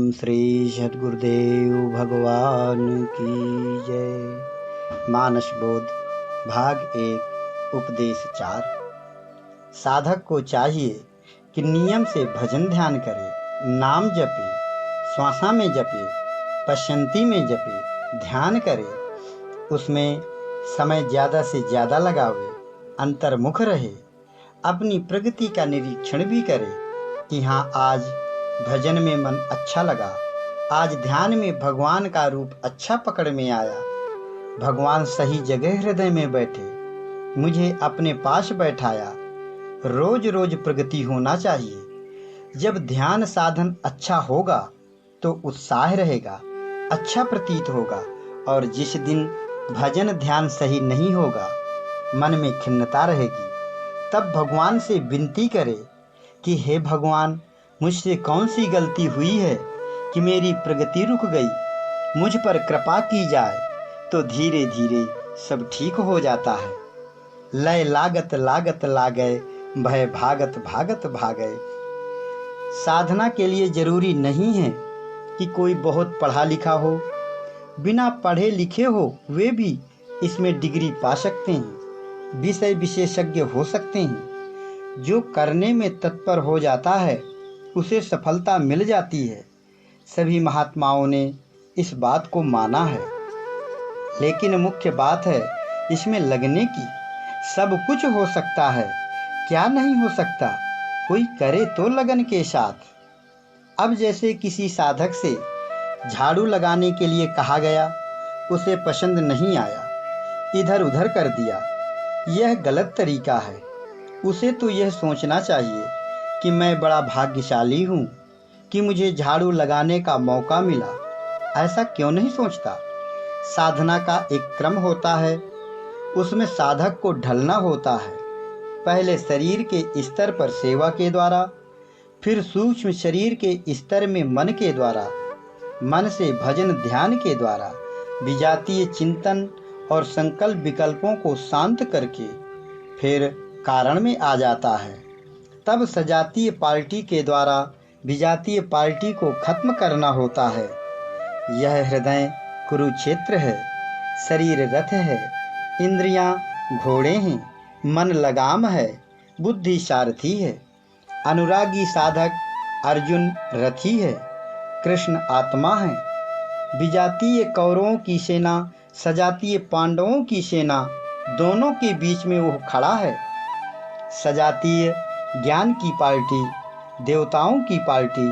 श्री सद्गुरुदेव भगवान की जय। मानस बोध भाग 1 उपदेश 4। साधक को चाहिए कि नियम से भजन ध्यान करे, नाम जपे, श्वासा में जपे, पश्यंती में जपे, ध्यान करे, उसमें समय ज़्यादा से ज़्यादा लगावे, अंतर्मुख रहे, अपनी प्रगति का निरीक्षण भी करे कि हाँ, आज भजन में मन अच्छा लगा, आज ध्यान में भगवान का रूप अच्छा पकड़ में आया, भगवान सही जगह हृदय में बैठे, मुझे अपने पास बैठाया। रोज रोज प्रगति होना चाहिए। जब ध्यान साधन अच्छा होगा तो उत्साह रहेगा, अच्छा प्रतीत होगा, और जिस दिन भजन ध्यान सही नहीं होगा, मन में खिन्नता रहेगी, तब भगवान से विनती करे कि हे भगवान, मुझसे कौन सी गलती हुई है कि मेरी प्रगति रुक गई, मुझ पर कृपा की जाए तो धीरे धीरे सब ठीक हो जाता है। लय लागत लागत लागय, भय भागत भागत भागय। साधना के लिए जरूरी नहीं है कि कोई बहुत पढ़ा लिखा हो, बिना पढ़े लिखे हो वे भी इसमें डिग्री पा सकते हैं, विषय विशेषज्ञ हो सकते हैं। जो करने में तत्पर हो जाता है उसे सफलता मिल जाती है। सभी महात्माओं ने इस बात को माना है, लेकिन मुख्य बात है इसमें लगने की। सब कुछ हो सकता है, क्या नहीं हो सकता, कोई करे तो लगन के साथ। अब जैसे किसी साधक से झाड़ू लगाने के लिए कहा गया, उसे पसंद नहीं आया, इधर उधर कर दिया, यह गलत तरीका है। उसे तो यह सोचना चाहिए कि मैं बड़ा भाग्यशाली हूँ कि मुझे झाड़ू लगाने का मौका मिला। ऐसा क्यों नहीं सोचता? साधना का एक क्रम होता है, उसमें साधक को ढलना होता है। पहले शरीर के स्तर पर सेवा के द्वारा, फिर सूक्ष्म शरीर के स्तर में मन के द्वारा, मन से भजन ध्यान के द्वारा, विजातीय चिंतन और संकल्प विकल्पों को शांत करके फिर कारण में आ जाता है। तब सजातीय पार्टी के द्वारा विजातीय पार्टी को खत्म करना होता है। यह हृदय कुरुक्षेत्र है, शरीर रथ है, इंद्रियां घोड़े हैं, मन लगाम है, बुद्धि सारथी है। अनुरागी साधक अर्जुन रथी है, कृष्ण आत्मा है। विजातीय कौरवों की सेना, सजातीय पांडवों की सेना, दोनों के बीच में वो खड़ा है। सजातीय ज्ञान की पार्टी देवताओं की पार्टी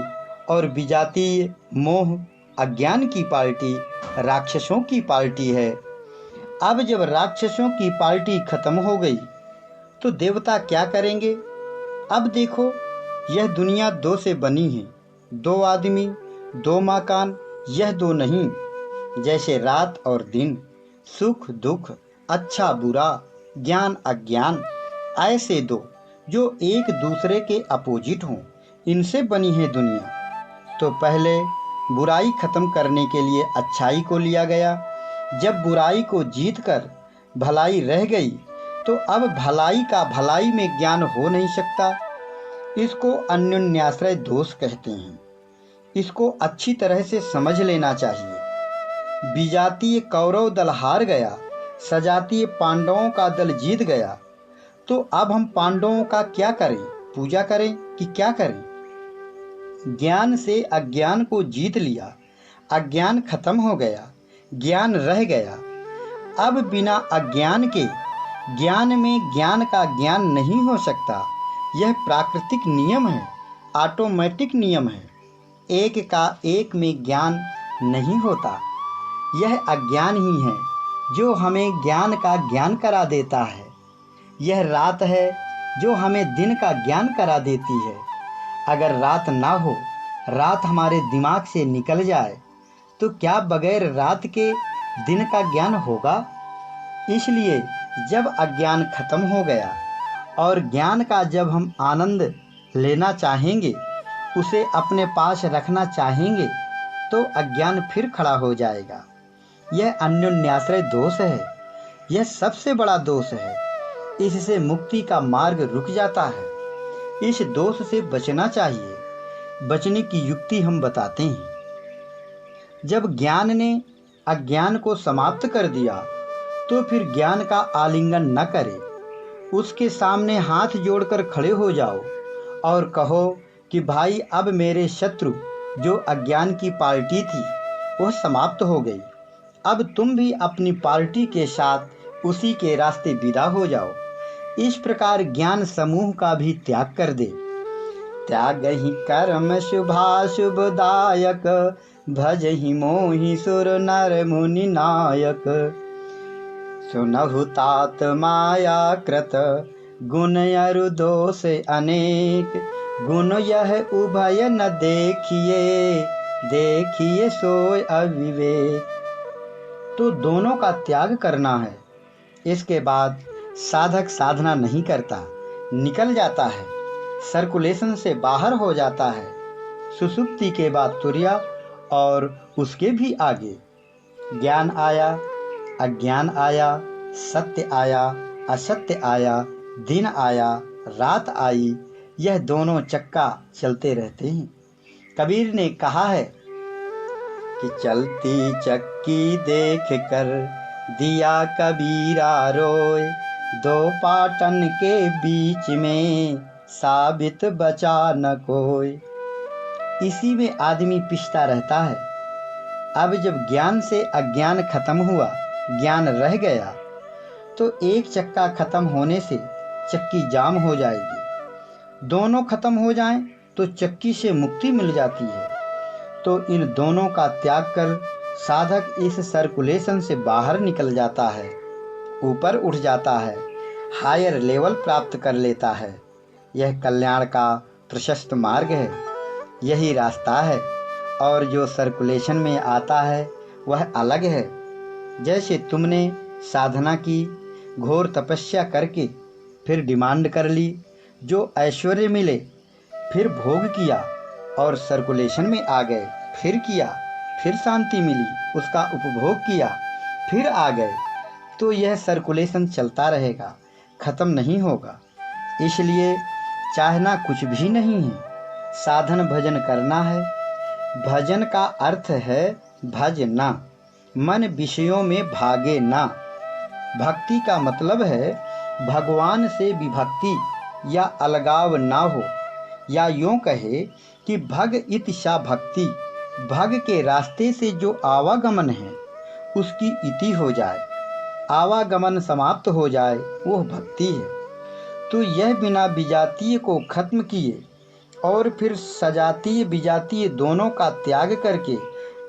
और विजातीय मोह अज्ञान की पार्टी राक्षसों की पार्टी है। अब जब राक्षसों की पार्टी खत्म हो गई तो देवता क्या करेंगे? अब देखो, यह दुनिया दो से बनी है, दो आदमी, दो मकान, यह दो नहीं। जैसे रात और दिन, सुख दुख, अच्छा बुरा, ज्ञान अज्ञान, ऐसे दो जो एक दूसरे के अपोजिट हों, इनसे बनी है दुनिया। तो पहले बुराई खत्म करने के लिए अच्छाई को लिया गया। जब बुराई को जीतकर भलाई रह गई तो अब भलाई का भलाई में ज्ञान हो नहीं सकता। इसको अन्योन्याश्रय दोष कहते हैं। इसको अच्छी तरह से समझ लेना चाहिए। विजातीय कौरव दल हार गया, सजातीय पांडवों का दल जीत गया, तो अब हम पांडवों का क्या करें? पूजा करें कि क्या करें? ज्ञान से अज्ञान को जीत लिया, अज्ञान खत्म हो गया, ज्ञान रह गया। अब बिना अज्ञान के ज्ञान में ज्ञान का ज्ञान नहीं हो सकता। यह प्राकृतिक नियम है, ऑटोमेटिक नियम है। एक का एक में ज्ञान नहीं होता। यह अज्ञान ही है जो हमें ज्ञान का ज्ञान करा देता है। यह रात है जो हमें दिन का ज्ञान करा देती है। अगर रात ना हो, रात हमारे दिमाग से निकल जाए, तो क्या बगैर रात के दिन का ज्ञान होगा? इसलिए जब अज्ञान खत्म हो गया और ज्ञान का जब हम आनंद लेना चाहेंगे, उसे अपने पास रखना चाहेंगे, तो अज्ञान फिर खड़ा हो जाएगा। यह अन्योन्याश्रय दोष है, यह सबसे बड़ा दोष है। इससे मुक्ति का मार्ग रुक जाता है। इस दोष से बचना चाहिए। बचने की युक्ति हम बताते हैं। जब ज्ञान ने अज्ञान को समाप्त कर दिया तो फिर ज्ञान का आलिंगन न करे, उसके सामने हाथ जोड़कर खड़े हो जाओ और कहो कि भाई अब मेरे शत्रु जो अज्ञान की पार्टी थी वह समाप्त हो गई, अब तुम भी अपनी पार्टी के साथ उसी के रास्ते विदा हो जाओ। इस प्रकार ज्ञान समूह का भी त्याग कर दे। त्याग ही कर्म शुभाशुभदायक, भज ही मोहि सुर नर मुनि नायक। सुनहु तात माया कृत, गुण अरु दोष अनेक। गुण यह उभय न देखिए, देखिए सोय अविवेक। तो दोनों का त्याग करना है। इसके बाद साधक साधना नहीं करता, निकल जाता है, सर्कुलेशन से बाहर हो जाता है। सुसुप्ति के बाद तुर्या और उसके भी आगे ज्ञान आया, अज्ञान आया, सत्य आया, असत्य आया, दिन आया, रात आई, यह दोनों चक्का चलते रहते हैं। कबीर ने कहा है कि चलती चक्की देख कर दिया कबीरा रोए, दो पाटन के बीच में साबित बचा न कोई। इसी में आदमी पिसता रहता है। अब जब ज्ञान से अज्ञान खत्म हुआ, ज्ञान रह गया, तो एक चक्का खत्म होने से चक्की जाम हो जाएगी। दोनों खत्म हो जाएं तो चक्की से मुक्ति मिल जाती है। तो इन दोनों का त्याग कर साधक इस सर्कुलेशन से बाहर निकल जाता है, ऊपर उठ जाता है, हायर लेवल प्राप्त कर लेता है। यह कल्याण का प्रशस्त मार्ग है, यही रास्ता है। और जो सर्कुलेशन में आता है वह अलग है। जैसे तुमने साधना की, घोर तपस्या करके फिर डिमांड कर ली, जो ऐश्वर्य मिले, फिर भोग किया और सर्कुलेशन में आ गए, फिर किया, फिर शांति मिली, उसका उपभोग किया, फिर आ गए, तो यह सर्कुलेशन चलता रहेगा, खत्म नहीं होगा। इसलिए चाहना कुछ भी नहीं है, साधन भजन करना है। भजन का अर्थ है भजना, मन विषयों में भागे ना। भक्ति का मतलब है भगवान से विभक्ति या अलगाव ना हो, या यूं कहे कि भग इत सा भक्ति, भग के रास्ते से जो आवागमन है उसकी इति हो जाए, आवागमन समाप्त हो जाए, वह भक्ति है। तो यह बिना विजातीय को खत्म किए और फिर सजातीय विजातीय दोनों का त्याग करके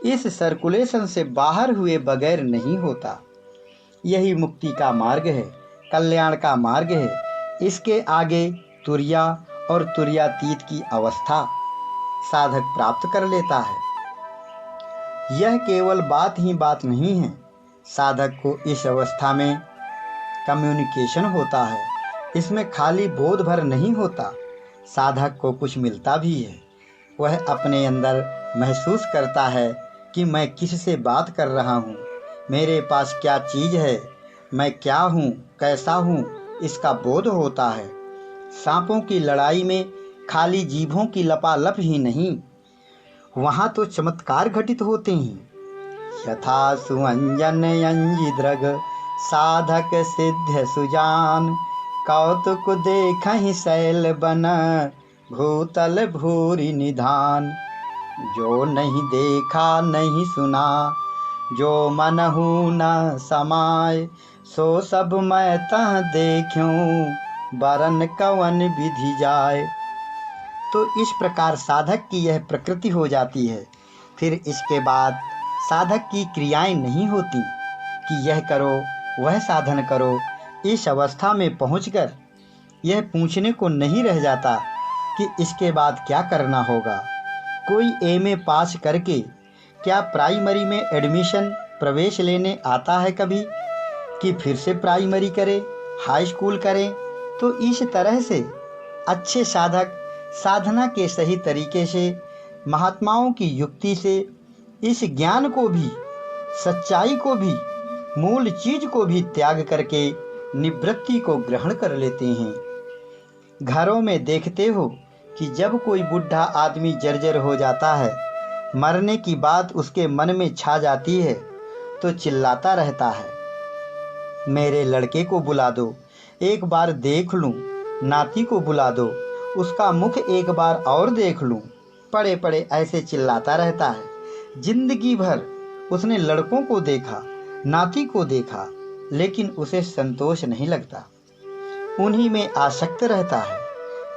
इस सर्कुलेशन से बाहर हुए बगैर नहीं होता। यही मुक्ति का मार्ग है, कल्याण का मार्ग है। इसके आगे तुर्या और तुर्यातीत की अवस्था साधक प्राप्त कर लेता है। यह केवल बात ही बात नहीं है, साधक को इस अवस्था में कम्युनिकेशन होता है। इसमें खाली बोध भर नहीं होता, साधक को कुछ मिलता भी है। वह अपने अंदर महसूस करता है कि मैं किससे बात कर रहा हूँ, मेरे पास क्या चीज़ है, मैं क्या हूँ, कैसा हूँ, इसका बोध होता है। सांपों की लड़ाई में खाली जीभों की लपालप ही नहीं, वहाँ तो चमत्कार घटित होते हैं। यथा सुअंजन अंजिद्रग, साधक सिद्ध सुजान। कौतुक देखहि शैल बन, भूतल भूरि निधान। जो नहीं देखा नहीं सुना, जो मनहु न समाय। सो सब मैं तह देखूं, बरन कवन विधि जाय। तो इस प्रकार साधक की यह प्रकृति हो जाती है। फिर इसके बाद साधक की क्रियाएं नहीं होती कि यह करो वह साधन करो। इस अवस्था में पहुंचकर यह पूछने को नहीं रह जाता कि इसके बाद क्या करना होगा। कोई एमए पास करके क्या प्राइमरी में एडमिशन प्रवेश लेने आता है कभी, कि फिर से प्राइमरी करे, हाई स्कूल करे। तो इस तरह से अच्छे साधक साधना के सही तरीके से, महात्माओं की युक्ति से इस ज्ञान को भी, सच्चाई को भी, मूल चीज को भी त्याग करके निवृत्ति को ग्रहण कर लेते हैं। घरों में देखते हो कि जब कोई बुढ़ा आदमी जर्जर हो जाता है मरने की बात उसके मन में छा जाती है तो चिल्लाता रहता है, मेरे लड़के को बुला दो, एक बार देख लूं। नाती को बुला दो, उसका मुख एक बार और देख लूं। पड़े पड़े ऐसे चिल्लाता रहता है। जिंदगी भर उसने लड़कों को देखा, नाती को देखा, लेकिन उसे संतोष नहीं लगता, उन्हीं में आसक्त रहता है।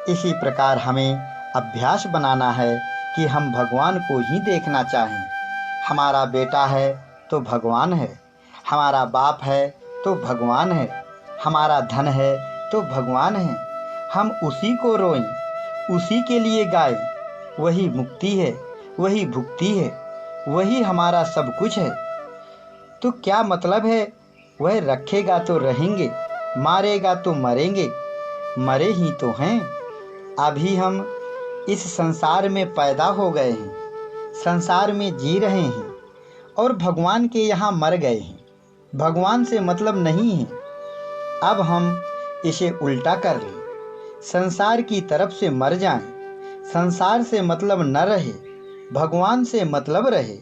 इसी प्रकार हमें अभ्यास बनाना है कि हम भगवान को ही देखना चाहें। हमारा बेटा है तो भगवान है, हमारा बाप है तो भगवान है, हमारा धन है तो भगवान है। हम उसी को रोएं, उसी के लिए गाएं। वही मुक्ति है, वही भुक्ति है, वही हमारा सब कुछ है। तो क्या मतलब है, वह रखेगा तो रहेंगे, मारेगा तो मरेंगे, मरे ही तो हैं। अभी हम इस संसार में पैदा हो गए हैं, संसार में जी रहे हैं और भगवान के यहाँ मर गए हैं। भगवान से मतलब नहीं है। अब हम इसे उल्टा कर लें, संसार की तरफ से मर जाएं, संसार से मतलब न रहे, भगवान से मतलब रहे।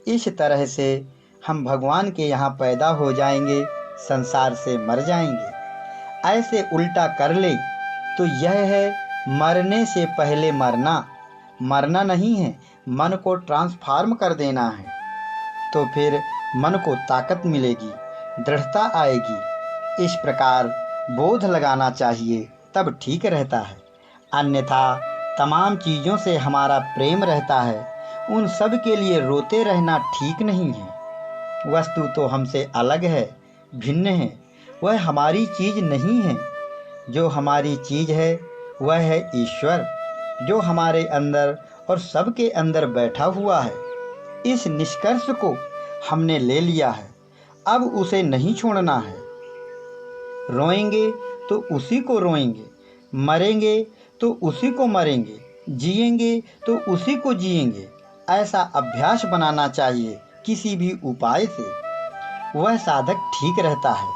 इस तरह से हम भगवान के यहाँ पैदा हो जाएंगे, संसार से मर जाएंगे। ऐसे उल्टा कर ले तो यह है मरने से पहले मरना। मरना नहीं है, मन को ट्रांसफॉर्म कर देना है। तो फिर मन को ताकत मिलेगी, दृढ़ता आएगी। इस प्रकार बोध लगाना चाहिए, तब ठीक रहता है। अन्यथा तमाम चीज़ों से हमारा प्रेम रहता है, उन सब के लिए रोते रहना ठीक नहीं है। वस्तु तो हमसे अलग है, भिन्न है, वह हमारी चीज़ नहीं है। जो हमारी चीज़ है वह है ईश्वर, जो हमारे अंदर और सबके अंदर बैठा हुआ है। इस निष्कर्ष को हमने ले लिया है, अब उसे नहीं छोड़ना है। रोएंगे तो उसी को रोएंगे, मरेंगे तो उसी को मरेंगे, जिएंगे तो उसी को जिएंगे। ऐसा अभ्यास बनाना चाहिए किसी भी उपाय से। वह साधक ठीक रहता है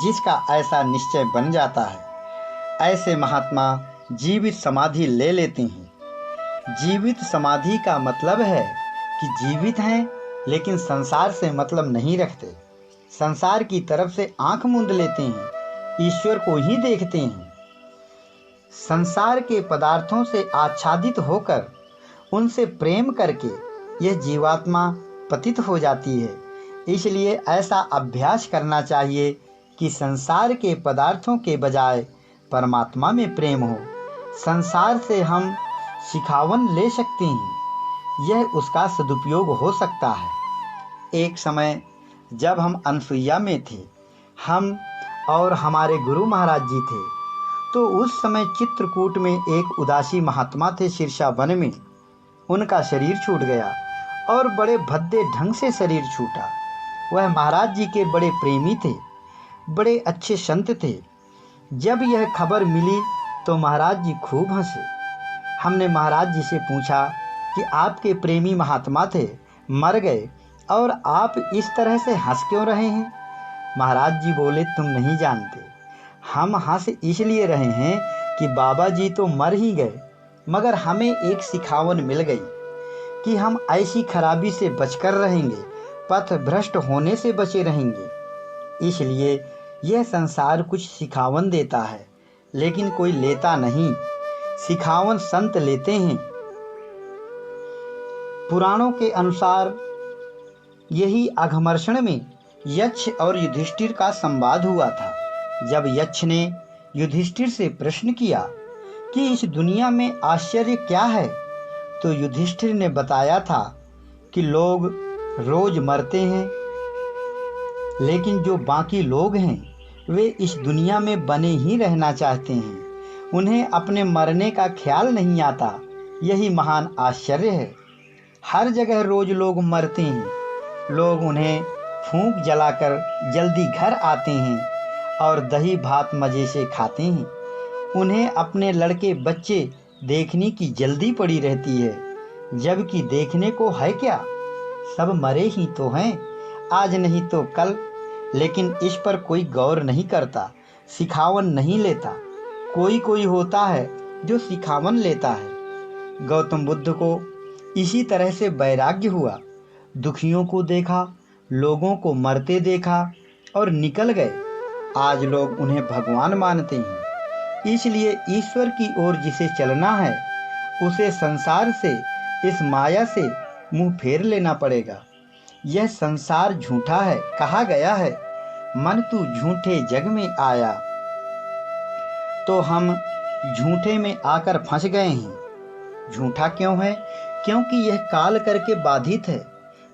जिसका ऐसा निश्चय बन जाता है। ऐसे महात्मा जीवित समाधि ले लेते हैं। जीवित समाधि का मतलब है कि जीवित हैं लेकिन संसार से मतलब नहीं रखते, संसार की तरफ से आंख मूंद लेते हैं, ईश्वर को ही देखते हैं। संसार के पदार्थों से आच्छादित होकर उनसे प्रेम करके यह जीवात्मा पतित हो जाती है। इसलिए ऐसा अभ्यास करना चाहिए कि संसार के पदार्थों के बजाय परमात्मा में प्रेम हो। संसार से हम सिखावन ले सकते हैं, यह उसका सदुपयोग हो सकता है। एक समय जब हम अनसुईया में थे, हम और हमारे गुरु महाराज जी थे, तो उस समय चित्रकूट में एक उदासी महात्मा थे शीर्षा वन में। उनका शरीर छूट गया और बड़े भद्दे ढंग से शरीर छूटा। वह महाराज जी के बड़े प्रेमी थे, बड़े अच्छे संत थे। जब यह खबर मिली तो महाराज जी खूब हंसे। हमने महाराज जी से पूछा कि आपके प्रेमी महात्मा थे, मर गए और आप इस तरह से हंस क्यों रहे हैं? महाराज जी बोले, तुम नहीं जानते, हम हंस इसलिए रहे हैं कि बाबा जी तो मर ही गए, मगर हमें एक सिखावन मिल गई कि हम ऐसी खराबी से बचकर रहेंगे, पथ भ्रष्ट होने से बचे रहेंगे। इसलिए यह संसार कुछ सिखावन देता है, लेकिन कोई लेता नहीं। सिखावन संत लेते हैं। पुराणों के अनुसार यही अघमर्षण में यक्ष और युधिष्ठिर का संवाद हुआ था। जब यक्ष ने युधिष्ठिर से प्रश्न किया कि इस दुनिया में आश्चर्य क्या है, तो युधिष्ठिर ने बताया था कि लोग रोज मरते हैं, लेकिन जो बाकी लोग हैं वे इस दुनिया में बने ही रहना चाहते हैं, उन्हें अपने मरने का ख्याल नहीं आता। यही महान आश्चर्य है। हर जगह रोज लोग मरते हैं, लोग उन्हें फूंक जलाकर जल्दी घर आते हैं और दही भात मज़े से खाते हैं। उन्हें अपने लड़के बच्चे देखने की जल्दी पड़ी रहती है, जबकि देखने को है क्या, सब मरे ही तो हैं, आज नहीं तो कल। लेकिन इस पर कोई गौर नहीं करता, सिखावन नहीं लेता। कोई कोई होता है जो सिखावन लेता है। गौतम बुद्ध को इसी तरह से वैराग्य हुआ। दुखियों को देखा, लोगों को मरते देखा और निकल गए। आज लोग उन्हें भगवान मानते हैं। इसलिए ईश्वर की ओर जिसे चलना है उसे संसार से, इस माया से मुंह फेर लेना पड़ेगा। यह संसार झूठा है। कहा गया है, मन तू झूठे जग में आया। तो हम झूठे में आकर फंस गए हैं। झूठा क्यों है? क्योंकि यह काल करके बाधित है,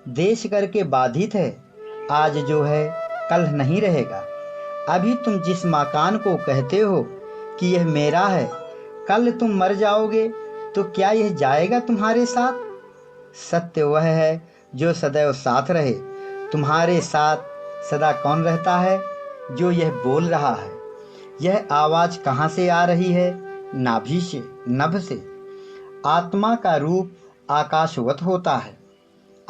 देश करके बाधित है। आज जो है कल नहीं रहेगा। अभी तुम जिस मकान को कहते हो कि यह मेरा है, कल तुम मर जाओगे तो क्या यह जाएगा तुम्हारे साथ? सत्य वह है जो सदैव साथ रहे। तुम्हारे साथ सदा कौन रहता है? जो यह बोल रहा है। यह आवाज कहाँ से आ रही है? नाभि से, नभ से। आत्मा का रूप आकाशवत होता है।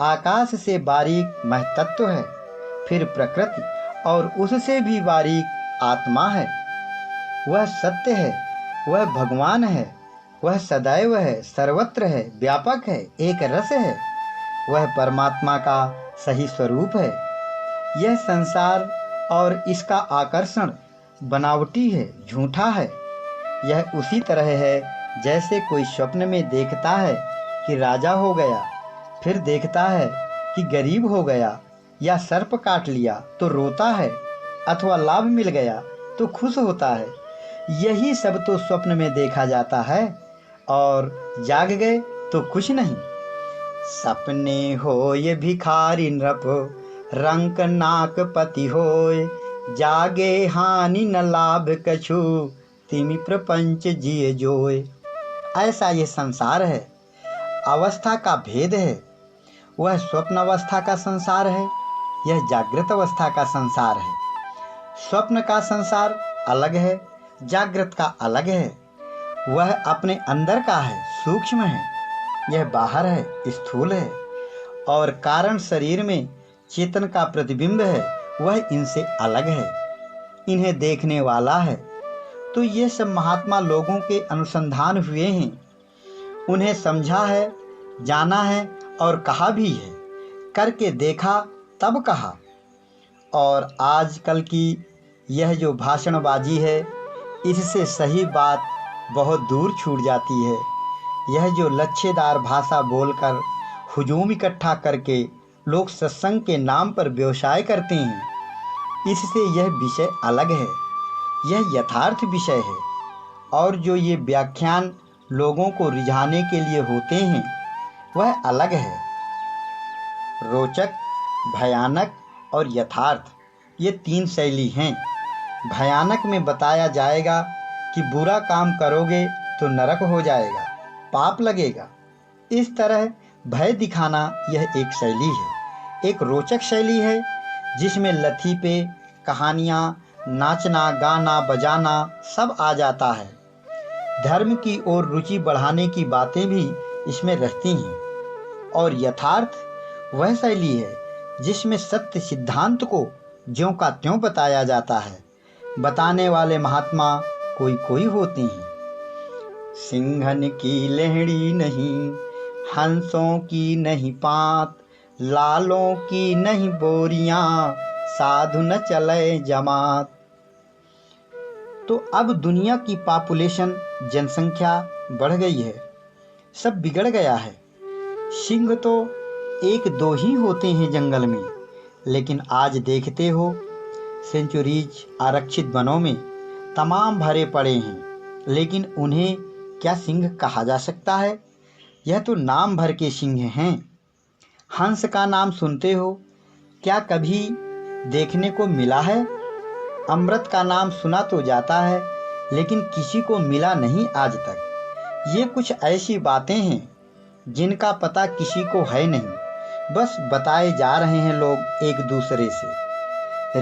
आकाश से बारीक महतत्व है, फिर प्रकृति, और उससे भी बारीक आत्मा है। वह सत्य है, वह भगवान है, वह सदैव है, सर्वत्र है, व्यापक है, एक रस है। वह परमात्मा का सही स्वरूप है। यह संसार और इसका आकर्षण बनावटी है, झूठा है। यह उसी तरह है जैसे कोई स्वप्न में देखता है कि राजा हो गया, फिर देखता है कि गरीब हो गया, या सर्प काट लिया तो रोता है, अथवा लाभ मिल गया तो खुश होता है। यही सब तो स्वप्न में देखा जाता है, और जाग गए तो कुछ नहीं। सपने हो ये भिखारी नृप, रंक नाक पति होय। जागे हानि न लाभ कछु, तिमि प्रपंच जिए जोय। ऐसा ये संसार है, अवस्था का भेद है। वह स्वप्न अवस्था का संसार है, यह जागृत अवस्था का संसार है। स्वप्न का संसार अलग है, जागृत का अलग है। वह अपने अंदर का है, सूक्ष्म है, यह बाहर है, स्थूल है। और कारण शरीर में चेतन का प्रतिबिंब है, वह इनसे अलग है, इन्हें देखने वाला है। तो ये सब महात्मा लोगों के अनुसंधान हुए हैं, उन्हें समझा है, जाना है और कहा भी है। करके देखा तब कहा। और आजकल की यह जो भाषणबाजी है, इससे सही बात बहुत दूर छूट जाती है। यह जो लच्छेदार भाषा बोलकर हुजूम इकट्ठा करके लोग सत्संग के नाम पर व्यवसाय करते हैं, इससे यह विषय अलग है, यह यथार्थ विषय है। और जो ये व्याख्यान लोगों को रिझाने के लिए होते हैं, वह अलग है। रोचक, भयानक और यथार्थ, ये तीन शैली हैं। भयानक में बताया जाएगा कि बुरा काम करोगे तो नरक हो जाएगा, पाप लगेगा। इस तरह भय दिखाना यह एक शैली है। एक रोचक शैली है जिसमें लतीफे, कहानियाँ, नाचना, गाना, बजाना सब आ जाता है। धर्म की ओर रुचि बढ़ाने की बातें भी इसमें रहती हैं। और यथार्थ वह शैली है जिसमें सत्य सिद्धांत को ज्यों का त्यों बताया जाता है। बताने वाले महात्मा कोई कोई होते हैं। सिंहन की लेहड़ी नहीं, हंसों की नहीं पात, लालों की नहीं बोरियां, साधु न चले जमात। तो अब दुनिया की पॉपुलेशन, जनसंख्या बढ़ गई है, सब बिगड़ गया है। सिंह तो एक दो ही होते हैं जंगल में, लेकिन आज देखते हो सेंचुरीज आरक्षित वनों में तमाम भरे पड़े हैं, लेकिन उन्हें क्या सिंह कहा जा सकता है? यह तो नाम भर के सिंह हैं। हंस का नाम सुनते हो, क्या कभी देखने को मिला है? अमृत का नाम सुना तो जाता है, लेकिन किसी को मिला नहीं आज तक। ये कुछ ऐसी बातें हैं जिनका पता किसी को है नहीं, बस बताए जा रहे हैं लोग एक दूसरे से।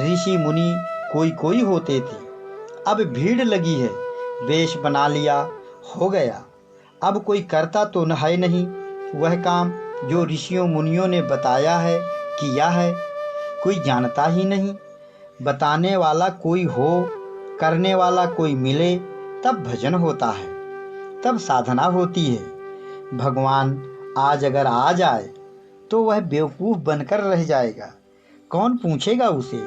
ऋषि मुनि कोई कोई होते थे, अब भीड़ लगी है, वेश बना लिया, हो गया। अब कोई करता तो है नहीं वह काम जो ऋषियों मुनियों ने बताया है, किया है, कोई जानता ही नहीं। बताने वाला कोई हो, करने वाला कोई मिले, तब भजन होता है, तब साधना होती है। भगवान आज अगर आ जाए तो वह बेवकूफ़ बनकर रह जाएगा, कौन पूछेगा उसे।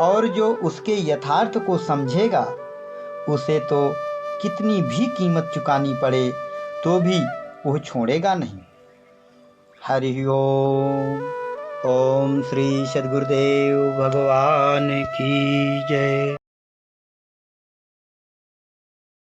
और जो उसके यथार्थ को समझेगा उसे तो कितनी भी कीमत चुकानी पड़े तो भी वह छोड़ेगा नहीं। हरि ओम। ओम श्री सद्गुरुदेव भगवान की जय।